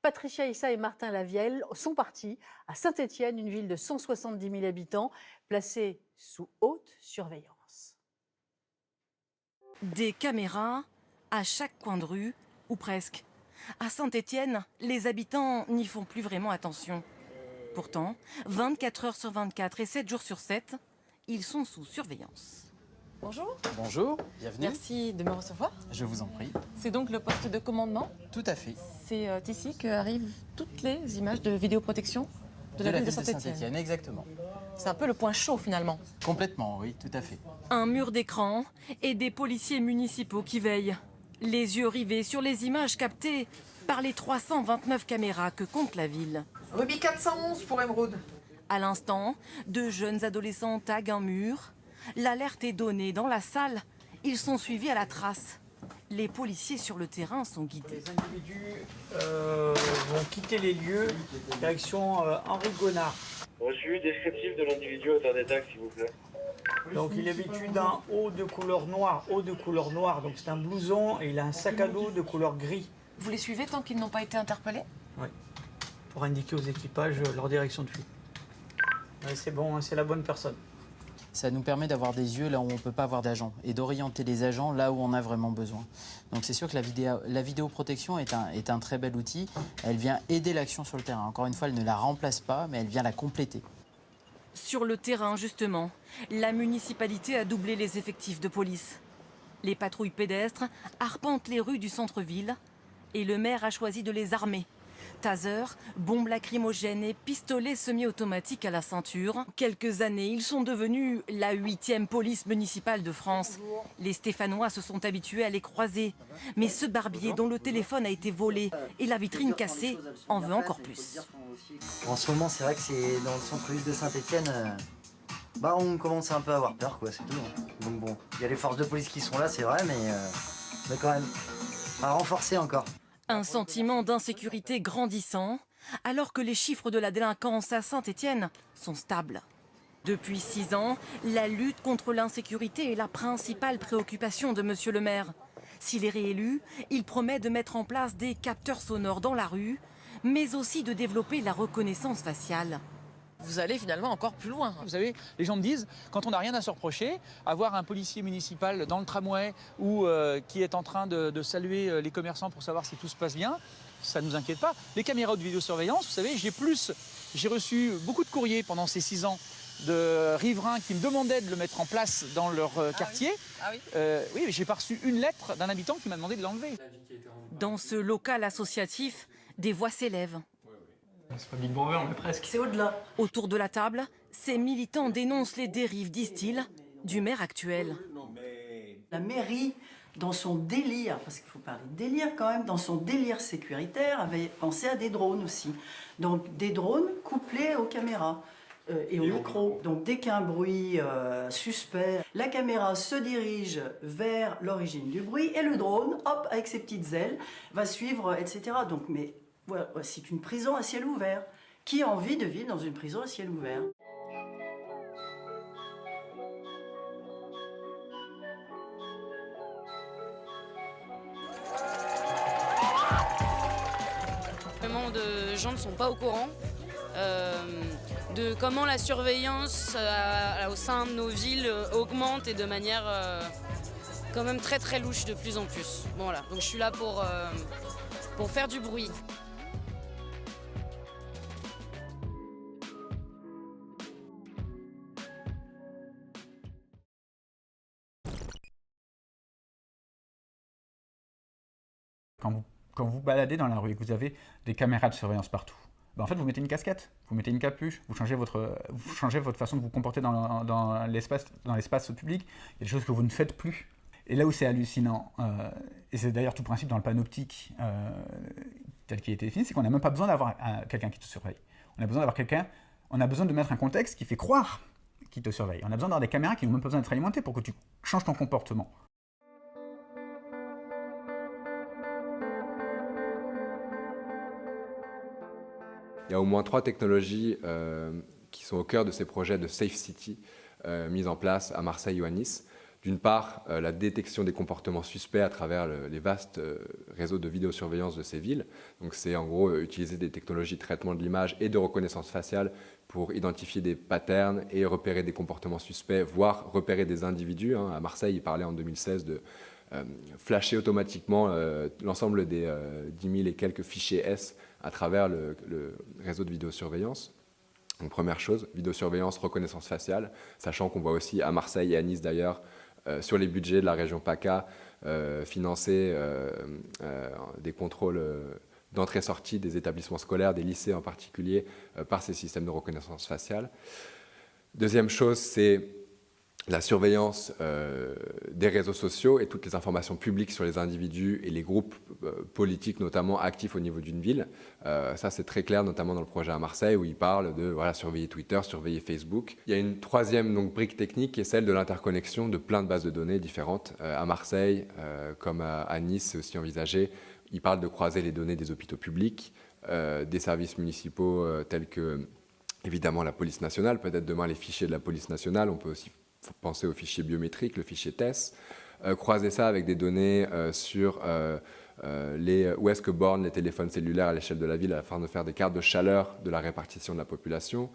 Patricia Issa et Martin Lavielle sont partis à Saint-Étienne, une ville de 170 000 habitants, placée sous haute surveillance. Des caméras à chaque coin de rue, ou presque. À Saint-Étienne, les habitants n'y font plus vraiment attention. Pourtant, 24 heures sur 24 et 7 jours sur 7, ils sont sous surveillance. Bonjour. Bonjour, bienvenue. Merci de me recevoir. Je vous en prie. C'est donc le poste de commandement. Tout à fait. C'est ici qu'arrivent toutes les images de vidéoprotection de la ville de Saint-Étienne. Saint-Étienne, exactement. C'est un peu le point chaud finalement. Complètement, oui, tout à fait. Un mur d'écran et des policiers municipaux qui veillent. Les yeux rivés sur les images captées par les 329 caméras que compte la ville. Rubis 411 pour Émeraude. À l'instant, deux jeunes adolescents taguent un mur. L'alerte est donnée dans la salle. Ils sont suivis à la trace. Les policiers sur le terrain sont guidés. Les individus vont quitter les lieux, direction Henri Gonard. Reçu, descriptif de l'individu, auteur des tags, s'il vous plaît. Donc il est vêtu d'un haut de couleur noire, donc c'est un blouson et il a un sac à dos de couleur gris. Vous les suivez tant qu'ils n'ont pas été interpellés? Oui, pour indiquer aux équipages leur direction de fuite. Ouais, c'est bon, c'est la bonne personne. Ça nous permet d'avoir des yeux là où on ne peut pas avoir d'agents et d'orienter les agents là où on a vraiment besoin. Donc c'est sûr que la vidéoprotection est un très bel outil. Elle vient aider l'action sur le terrain. Encore une fois, elle ne la remplace pas, mais elle vient la compléter. Sur le terrain, justement, la municipalité a doublé les effectifs de police. Les patrouilles pédestres arpentent les rues du centre-ville et le maire a choisi de les armer. Taser, bombes lacrymogènes et pistolets semi-automatiques à la ceinture. Quelques années, ils sont devenus la 8e police municipale de France. Les Stéphanois se sont habitués à les croiser. Mais ce barbier dont le téléphone a été volé et la vitrine cassée en veut encore plus. En ce moment, c'est vrai que c'est dans le centre-ville de Saint-Étienne. On commence un peu à avoir peur, quoi, c'est tout. Donc bon, il y a les forces de police qui sont là, c'est vrai, mais quand même, à renforcer encore. Un sentiment d'insécurité grandissant, alors que les chiffres de la délinquance à Saint-Étienne sont stables. Depuis 6 ans, la lutte contre l'insécurité est la principale préoccupation de Monsieur le maire. S'il est réélu, il promet de mettre en place des capteurs sonores dans la rue, mais aussi de développer la reconnaissance faciale. Vous allez finalement encore plus loin. Vous savez, les gens me disent, quand on n'a rien à se reprocher, avoir un policier municipal dans le tramway ou qui est en train de saluer les commerçants pour savoir si tout se passe bien, ça ne nous inquiète pas. Les caméras de vidéosurveillance, vous savez, j'ai reçu beaucoup de courriers pendant ces 6 ans de riverains qui me demandaient de le mettre en place dans leur quartier. Oui. Oui, mais j'ai pas reçu une lettre d'un habitant qui m'a demandé de l'enlever. Dans ce local associatif, des voix s'élèvent. C'est pas Big Brother, mais presque. C'est au-delà. Autour de la table, ces militants dénoncent les dérives, disent-ils, du maire actuel. La mairie, dans son délire, parce qu'il faut parler de délire quand même, dans son délire sécuritaire, avait pensé à des drones aussi. Donc des drones couplés aux caméras et aux micros. Donc dès qu'un bruit suspect, la caméra se dirige vers l'origine du bruit et le drone, hop, avec ses petites ailes, va suivre, etc. Donc, mais voilà, c'est une prison à ciel ouvert. Qui a envie de vivre dans une prison à ciel ouvert? Énormément de gens ne sont pas au courant de comment la surveillance au sein de nos villes augmente et de manière quand même très très louche de plus en plus. Bon, voilà, donc je suis là pour faire du bruit. Quand vous baladez dans la rue et que vous avez des caméras de surveillance partout, en fait, vous mettez une casquette, vous mettez une capuche, vous changez votre façon de vous comporter dans l'espace public. Il y a des choses que vous ne faites plus. Et là où c'est hallucinant, et c'est d'ailleurs tout le principe dans le panoptique tel qu'il a été défini, c'est qu'on n'a même pas besoin d'avoir quelqu'un qui te surveille. On a besoin de mettre un contexte qui fait croire qu'il te surveille. On a besoin d'avoir des caméras qui n'ont même pas besoin d'être alimentées pour que tu changes ton comportement. Il y a au moins 3 technologies qui sont au cœur de ces projets de Safe City mis en place à Marseille ou à Nice. D'une part, la détection des comportements suspects à travers les vastes réseaux de vidéosurveillance de ces villes. Donc c'est en gros utiliser des technologies de traitement de l'image et de reconnaissance faciale pour identifier des patterns et repérer des comportements suspects, voire repérer des individus. À Marseille, il parlait en 2016 de flasher automatiquement l'ensemble des 10 000 et quelques fichiers S à travers le réseau de vidéosurveillance. Donc première chose, vidéosurveillance, reconnaissance faciale, sachant qu'on voit aussi à Marseille et à Nice d'ailleurs, sur les budgets de la région PACA, financer des contrôles d'entrée-sortie des établissements scolaires, des lycées en particulier, par ces systèmes de reconnaissance faciale. Deuxième chose, c'est la surveillance des réseaux sociaux et toutes les informations publiques sur les individus et les groupes politiques, notamment actifs au niveau d'une ville. Ça, c'est très clair, notamment dans le projet à Marseille, où il parle de surveiller Twitter, surveiller Facebook. Il y a une troisième brique technique qui est celle de l'interconnexion de plein de bases de données différentes. À Marseille, comme à Nice, c'est aussi envisagé. Il parle de croiser les données des hôpitaux publics, des services municipaux tels que, évidemment, la police nationale, peut-être demain les fichiers de la police nationale. On peut aussi penser au fichier biométrique, le fichier TES, croiser ça avec des données sur où est-ce que bornent les téléphones cellulaires à l'échelle de la ville afin de faire des cartes de chaleur de la répartition de la population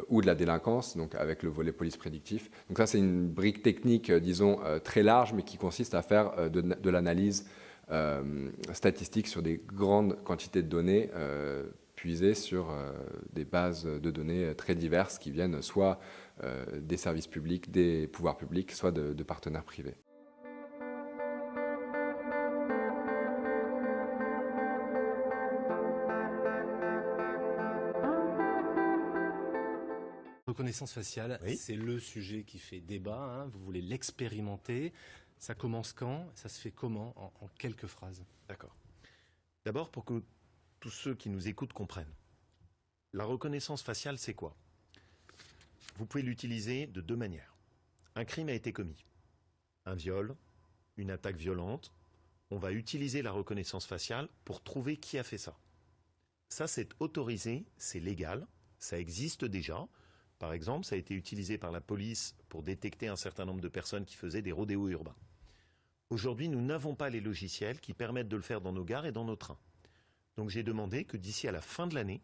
ou de la délinquance, donc avec le volet police prédictif. Donc ça, c'est une brique technique, disons, très large, mais qui consiste à faire de l'analyse statistique sur des grandes quantités de données puisées sur des bases de données très diverses qui viennent soit des services publics, des pouvoirs publics, soit de partenaires privés. Reconnaissance faciale, c'est le sujet qui fait débat, vous voulez l'expérimenter. Ça commence quand? Ça se fait comment? En quelques phrases. D'accord. D'abord, pour que tous ceux qui nous écoutent comprennent. La reconnaissance faciale, c'est quoi? Vous pouvez l'utiliser de deux manières. Un crime a été commis. Un viol, une attaque violente. On va utiliser la reconnaissance faciale pour trouver qui a fait ça. Ça, c'est autorisé, c'est légal, ça existe déjà. Par exemple, ça a été utilisé par la police pour détecter un certain nombre de personnes qui faisaient des rodéos urbains. Aujourd'hui, nous n'avons pas les logiciels qui permettent de le faire dans nos gares et dans nos trains. Donc j'ai demandé que d'ici à la fin de l'année,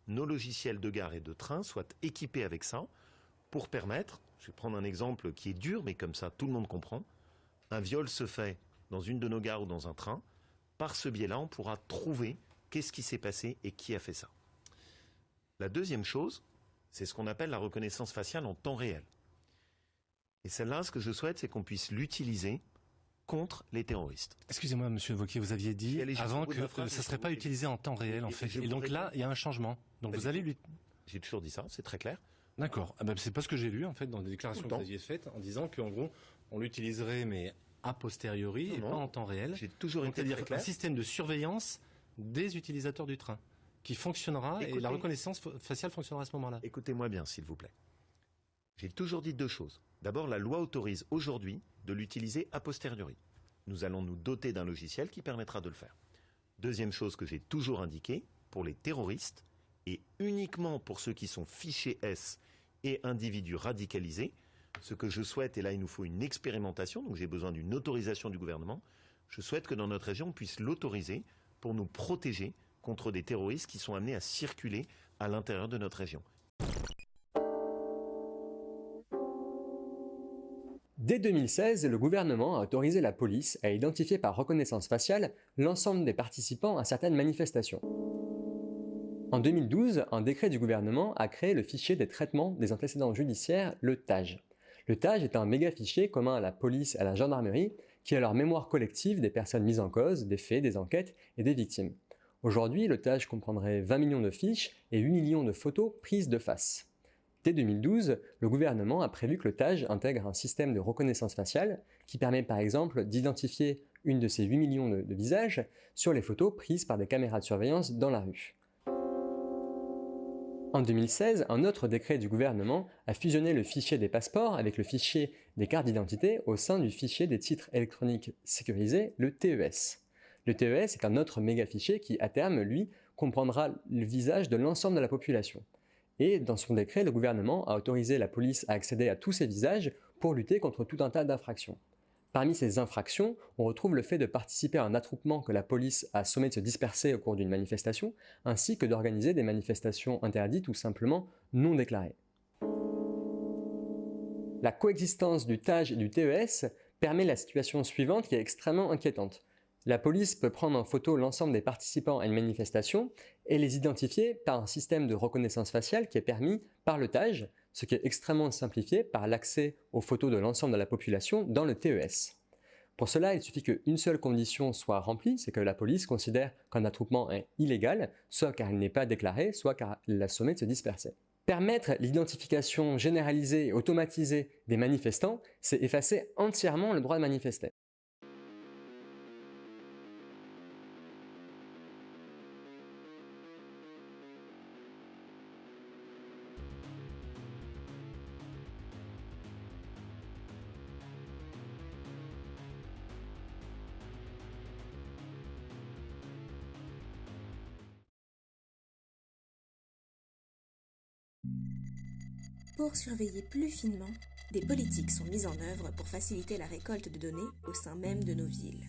nos logiciels de gare et de train soient équipés avec ça pour permettre, je vais prendre un exemple qui est dur, mais comme ça tout le monde comprend, un viol se fait dans une de nos gares ou dans un train, par ce biais-là, on pourra trouver qu'est-ce qui s'est passé et qui a fait ça. La deuxième chose, c'est ce qu'on appelle la reconnaissance faciale en temps réel. Et celle-là, ce que je souhaite, c'est qu'on puisse l'utiliser contre les terroristes. Excusez-moi, monsieur Wauquiez, vous aviez dit avant que ça ne serait pas utilisé en temps réel, en fait. Et donc là, il y a un changement. Donc vous allez lui... J'ai toujours dit ça, c'est très clair. D'accord. C'est pas ce que j'ai lu, en fait, dans des déclarations que vous aviez faites, en disant qu'en gros, on l'utiliserait, mais a posteriori, et pas en temps réel. J'ai toujours été très clair. Un système de surveillance des utilisateurs du train qui fonctionnera et la reconnaissance faciale fonctionnera à ce moment-là. Écoutez-moi bien, s'il vous plaît. J'ai toujours dit deux choses. D'abord, la loi autorise aujourd'hui de l'utiliser a posteriori. Nous allons nous doter d'un logiciel qui permettra de le faire. Deuxième chose que j'ai toujours indiquée, pour les terroristes, et uniquement pour ceux qui sont fichés S et individus radicalisés, ce que je souhaite, et là il nous faut une expérimentation, donc j'ai besoin d'une autorisation du gouvernement, je souhaite que dans notre région on puisse l'autoriser pour nous protéger contre des terroristes qui sont amenés à circuler à l'intérieur de notre région. Dès 2016, le gouvernement a autorisé la police à identifier par reconnaissance faciale l'ensemble des participants à certaines manifestations. En 2012, un décret du gouvernement a créé le fichier des traitements des antécédents judiciaires, le TAJ. Le TAJ est un méga fichier commun à la police et à la gendarmerie qui a leur mémoire collective des personnes mises en cause, des faits, des enquêtes et des victimes. Aujourd'hui, le TAJ comprendrait 20 millions de fiches et 8 millions de photos prises de face. Dès 2012, le gouvernement a prévu que le TAJ intègre un système de reconnaissance faciale qui permet par exemple d'identifier une de ces 8 millions de visages sur les photos prises par des caméras de surveillance dans la rue. En 2016, un autre décret du gouvernement a fusionné le fichier des passeports avec le fichier des cartes d'identité au sein du fichier des titres électroniques sécurisés, le TES. Le TES est un autre méga fichier qui, à terme, lui, comprendra le visage de l'ensemble de la population. Et dans son décret, le gouvernement a autorisé la police à accéder à tous ces visages pour lutter contre tout un tas d'infractions. Parmi ces infractions, on retrouve le fait de participer à un attroupement que la police a sommé de se disperser au cours d'une manifestation, ainsi que d'organiser des manifestations interdites ou simplement non déclarées. La coexistence du TAJ et du TES permet la situation suivante qui est extrêmement inquiétante. La police peut prendre en photo l'ensemble des participants à une manifestation et les identifier par un système de reconnaissance faciale qui est permis par le TAJ, ce qui est extrêmement simplifié par l'accès aux photos de l'ensemble de la population dans le TES. Pour cela, il suffit qu'une seule condition soit remplie, c'est que la police considère qu'un attroupement est illégal, soit car il n'est pas déclaré, soit car il l'a sommé de se disperser. Permettre l'identification généralisée et automatisée des manifestants, c'est effacer entièrement le droit de manifester. Pour surveiller plus finement, des politiques sont mises en œuvre pour faciliter la récolte de données au sein même de nos villes.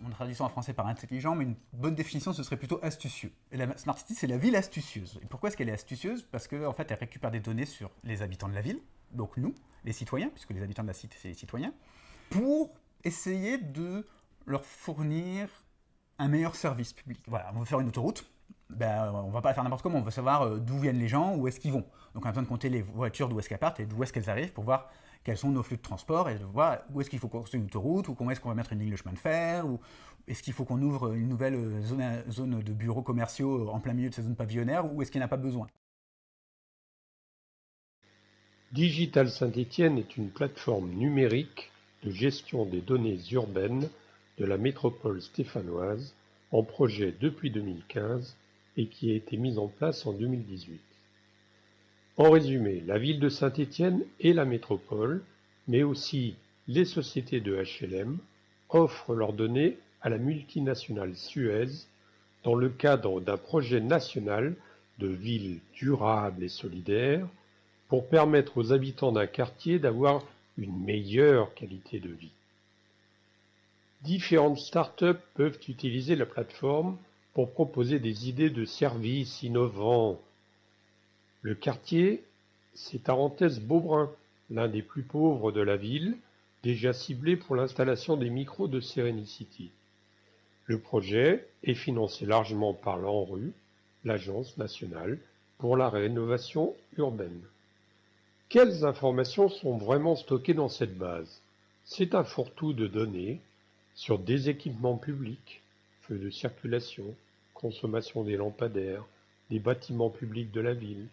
On traduit ça en français par intelligent, mais une bonne définition, ce serait plutôt astucieux. Et la Smart City, c'est la ville astucieuse. Et pourquoi est-ce qu'elle est astucieuse? Parce qu'en fait, elle récupère des données sur les habitants de la ville, donc nous, les citoyens, puisque les habitants de la cité, c'est les citoyens, pour essayer de leur fournir un meilleur service public. Voilà, on veut faire une autoroute, ben, on ne va pas la faire n'importe comment, on veut savoir d'où viennent les gens, où est-ce qu'ils vont. Donc on a besoin de compter les voitures, d'où est-ce qu'elles partent et d'où est-ce qu'elles arrivent pour voir quels sont nos flux de transport et de voir où est-ce qu'il faut construire une autoroute, ou comment est-ce qu'on va mettre une ligne de chemin de fer, ou est-ce qu'il faut qu'on ouvre une nouvelle zone de bureaux commerciaux en plein milieu de ces zones pavillonnaires, ou est-ce qu'il n'y en a pas besoin. Digital Saint-Étienne est une plateforme numérique de gestion des données urbaines de la métropole stéphanoise, en projet depuis 2015 et qui a été mise en place en 2018. En résumé, la ville de Saint-Étienne et la métropole, mais aussi les sociétés de HLM, offrent leurs données à la multinationale Suez dans le cadre d'un projet national de ville durable et solidaire pour permettre aux habitants d'un quartier d'avoir une meilleure qualité de vie. Différentes startups peuvent utiliser la plateforme pour proposer des idées de services innovants. Le quartier, c'est Tarentaise-Beaubrun, l'un des plus pauvres de la ville, déjà ciblé pour l'installation des micros de Serenicity. Le projet est financé largement par l'ANRU, l'Agence nationale pour la rénovation urbaine. Quelles informations sont vraiment stockées dans cette base? C'est un fourre-tout de données sur des équipements publics, feux de circulation, consommation des lampadaires, des bâtiments publics de la ville,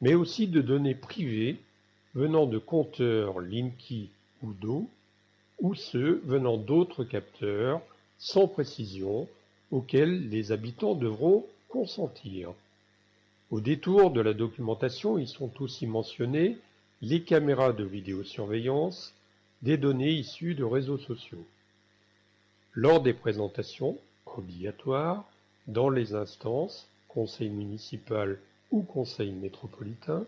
mais aussi de données privées venant de compteurs Linky ou d'eau, ou ceux venant d'autres capteurs sans précision auxquels les habitants devront consentir. Au détour de la documentation, ils sont aussi mentionnés les caméras de vidéosurveillance, des données issues de réseaux sociaux. Lors des présentations obligatoires, dans les instances, conseil municipal ou conseil métropolitain,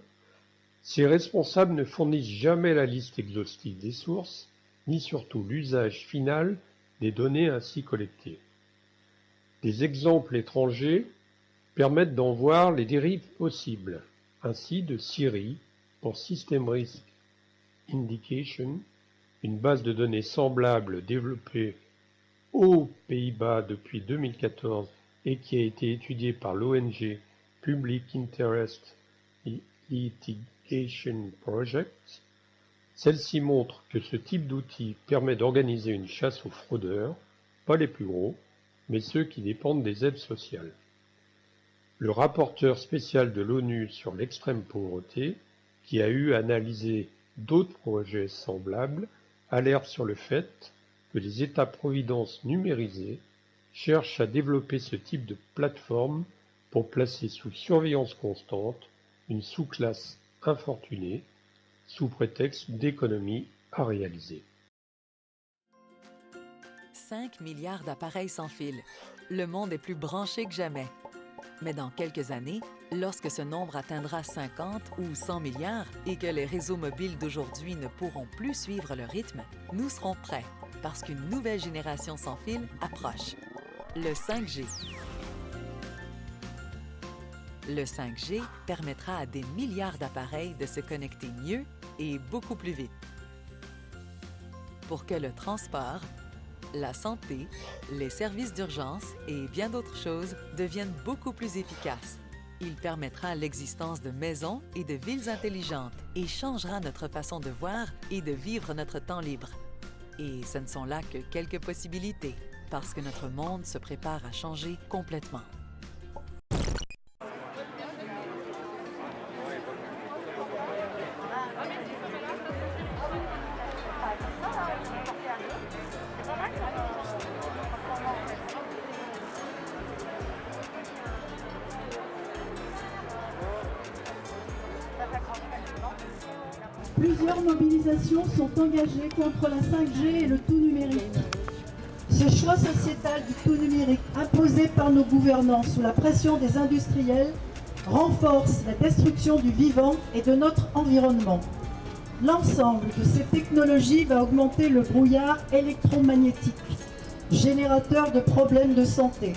ces responsables ne fournissent jamais la liste exhaustive des sources, ni surtout l'usage final des données ainsi collectées. Des exemples étrangers permettent d'en voir les dérives possibles, ainsi de Siri pour System Risk Indication, une base de données semblable développée aux Pays-Bas depuis 2014 et qui a été étudiée par l'ONG Public Interest Litigation Project. Celle-ci montre que ce type d'outil permet d'organiser une chasse aux fraudeurs, pas les plus gros, mais ceux qui dépendent des aides sociales. Le rapporteur spécial de l'ONU sur l'extrême pauvreté, qui a eu à analyser d'autres projets semblables, alerte sur le fait que les États-providence numérisés cherchent à développer ce type de plateforme pour placer sous surveillance constante une sous-classe infortunée, sous prétexte d'économies à réaliser. 5 milliards d'appareils sans fil. Le monde est plus branché que jamais. Mais dans quelques années, lorsque ce nombre atteindra 50 ou 100 milliards et que les réseaux mobiles d'aujourd'hui ne pourront plus suivre le rythme, nous serons prêts parce qu'une nouvelle génération sans fil approche. Le 5G. Le 5G permettra à des milliards d'appareils de se connecter mieux et beaucoup plus vite. Pour que le transport, la santé, les services d'urgence et bien d'autres choses deviennent beaucoup plus efficaces. Il permettra l'existence de maisons et de villes intelligentes et changera notre façon de voir et de vivre notre temps libre. Et ce ne sont là que quelques possibilités, parce que notre monde se prépare à changer complètement. Plusieurs mobilisations sont engagées contre la 5G et le tout numérique. Ce choix sociétal du tout numérique imposé par nos gouvernants sous la pression des industriels renforce la destruction du vivant et de notre environnement. L'ensemble de ces technologies va augmenter le brouillard électromagnétique, générateur de problèmes de santé.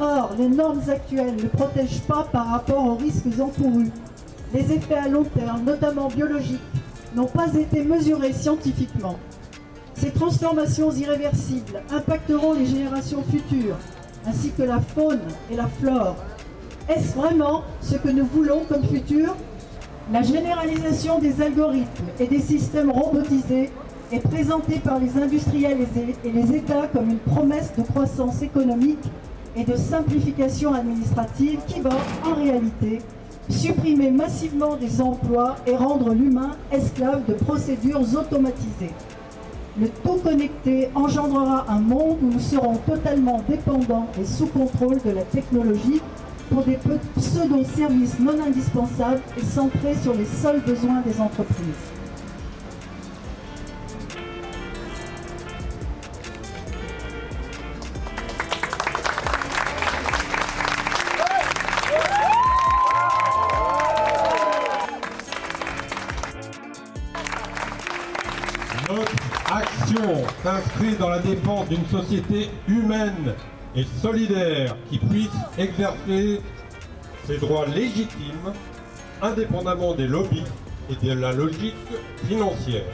Or, les normes actuelles ne protègent pas par rapport aux risques encourus. Les effets à long terme, notamment biologiques, n'ont pas été mesurés scientifiquement. Ces transformations irréversibles impacteront les générations futures, ainsi que la faune et la flore. Est-ce vraiment ce que nous voulons comme futur? La généralisation des algorithmes et des systèmes robotisés est présentée par les industriels et les États comme une promesse de croissance économique et de simplification administrative qui va, en réalité, supprimer massivement des emplois et rendre l'humain esclave de procédures automatisées. Le tout connecté engendrera un monde où nous serons totalement dépendants et sous contrôle de la technologie pour des pseudo-services non indispensables et centrés sur les seuls besoins des entreprises. S'inscrit dans la défense d'une société humaine et solidaire qui puisse exercer ses droits légitimes indépendamment des lobbies et de la logique financière.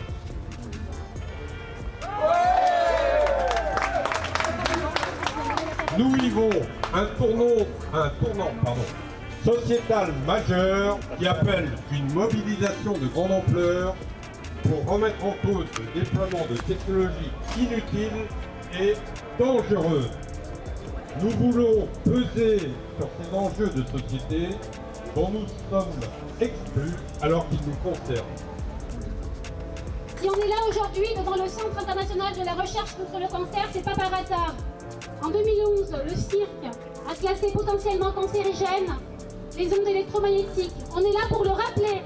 Nous vivons un tournant sociétal majeur qui appelle une mobilisation de grande ampleur pour remettre en cause le déploiement de technologies inutiles et dangereuses. Nous voulons peser sur ces enjeux de société dont nous sommes exclus alors qu'ils nous concernent. Si on est là aujourd'hui devant le Centre international de la recherche contre le cancer, c'est pas par hasard. En 2011, le cirque a classé potentiellement cancérigènes les ondes électromagnétiques. On est là pour le rappeler.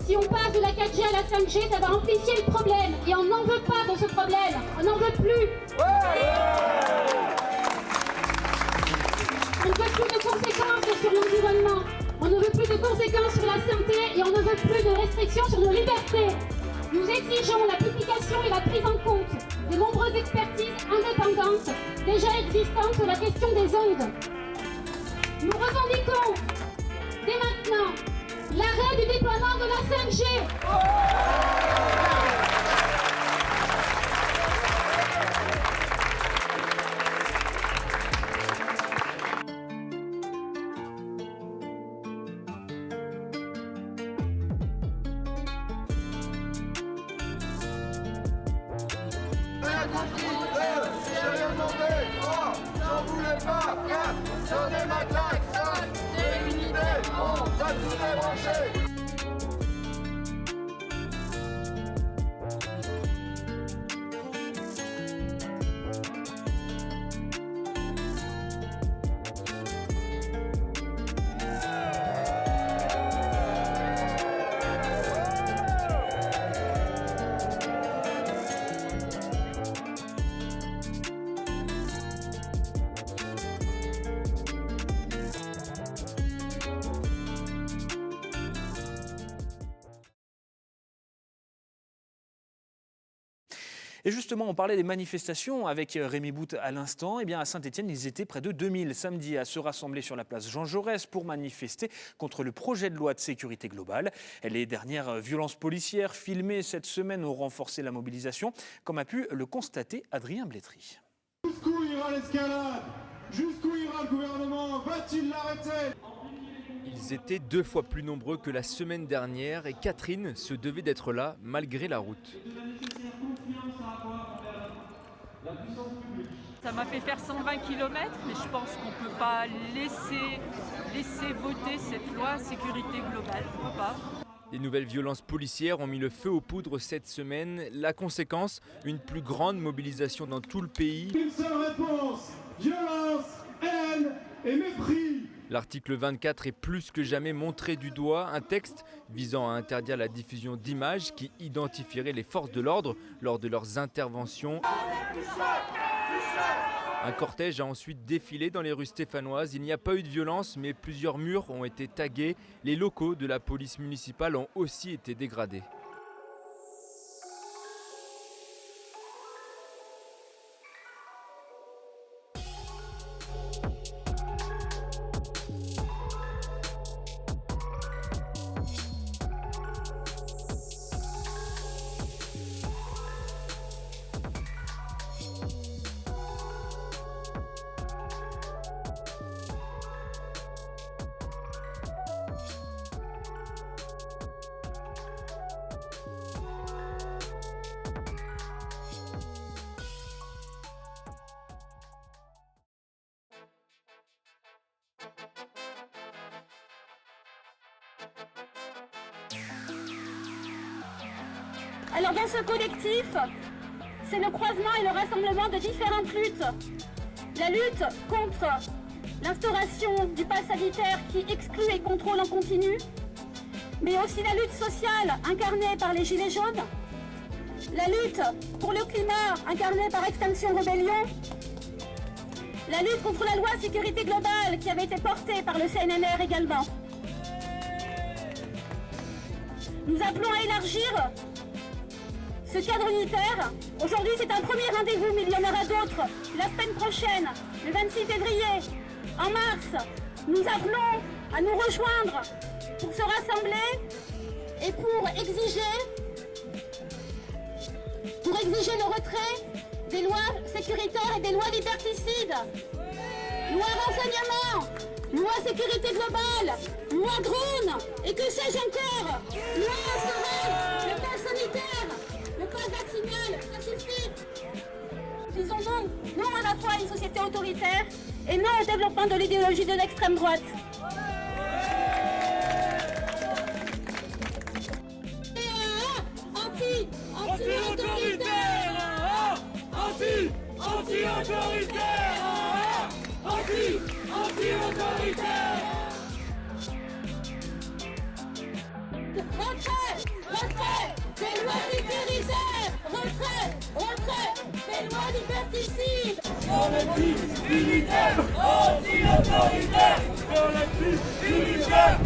Si on passe de la 4G à la 5G, ça va amplifier le problème. Et on n'en veut pas de ce problème. On n'en veut plus. On ne veut plus de conséquences sur l'environnement. On ne veut plus de conséquences sur la santé et on ne veut plus de restrictions sur nos libertés. Nous exigeons l'application et la prise en compte de nombreuses expertises indépendantes déjà existantes sur la question des ondes. Nous revendiquons dès maintenant l'arrêt du déploiement de la 5G. Et justement, on parlait des manifestations avec Rémi Bout à l'instant. Eh bien, à Saint-Étienne, ils étaient près de 2000 samedi à se rassembler sur la place Jean Jaurès pour manifester contre le projet de loi de sécurité globale. Les dernières violences policières filmées cette semaine ont renforcé la mobilisation, comme a pu le constater Adrien Blétry. Jusqu'où ira l'escalade? Jusqu'où ira le gouvernement? Va-t-il l'arrêter? Ils étaient 2 fois plus nombreux que la semaine dernière et Catherine se devait d'être là malgré la route. Ça m'a fait faire 120 km, mais je pense qu'on ne peut pas laisser voter cette loi sécurité globale. On peut pas. Les nouvelles violences policières ont mis le feu aux poudres cette semaine. La conséquence, une plus grande mobilisation dans tout le pays. Une seule réponse, violence, haine et mépris. L'article 24 est plus que jamais montré du doigt, un texte visant à interdire la diffusion d'images qui identifieraient les forces de l'ordre lors de leurs interventions. Un cortège a ensuite défilé dans les rues stéphanoises. Il n'y a pas eu de violence, mais plusieurs murs ont été tagués. Les locaux de la police municipale ont aussi été dégradés. Alors dans ce collectif, c'est le croisement et le rassemblement de différentes luttes. La lutte contre l'instauration du pass sanitaire qui exclut et contrôle en continu, mais aussi la lutte sociale incarnée par les Gilets jaunes, la lutte pour le climat incarnée par Extinction Rebellion, la lutte contre la loi sécurité globale qui avait été portée par le CNNR également. Nous appelons à élargir ce cadre unitaire. Aujourd'hui, c'est un premier rendez-vous, mais il y en aura d'autres. La semaine prochaine, le 26 février, en mars, nous appelons à nous rejoindre pour se rassembler et pour exiger le retrait des lois sécuritaires et des lois liberticides. Loi renseignement, loi sécurité globale, loi drone, et que sais-je encore, loi instaurée, le pass sanitaire, le pass vaccinal, ça suffit. Disons donc non à la fois à une société autoritaire et non au développement de l'idéologie de l'extrême droite. Anti-autoritaire, anti-autoritaire, anti-autoritaire. Retrait des lois sécuritaires, retrait des lois liberticides. Collectif unitaire, anti-autoritaire, collectif unitaire,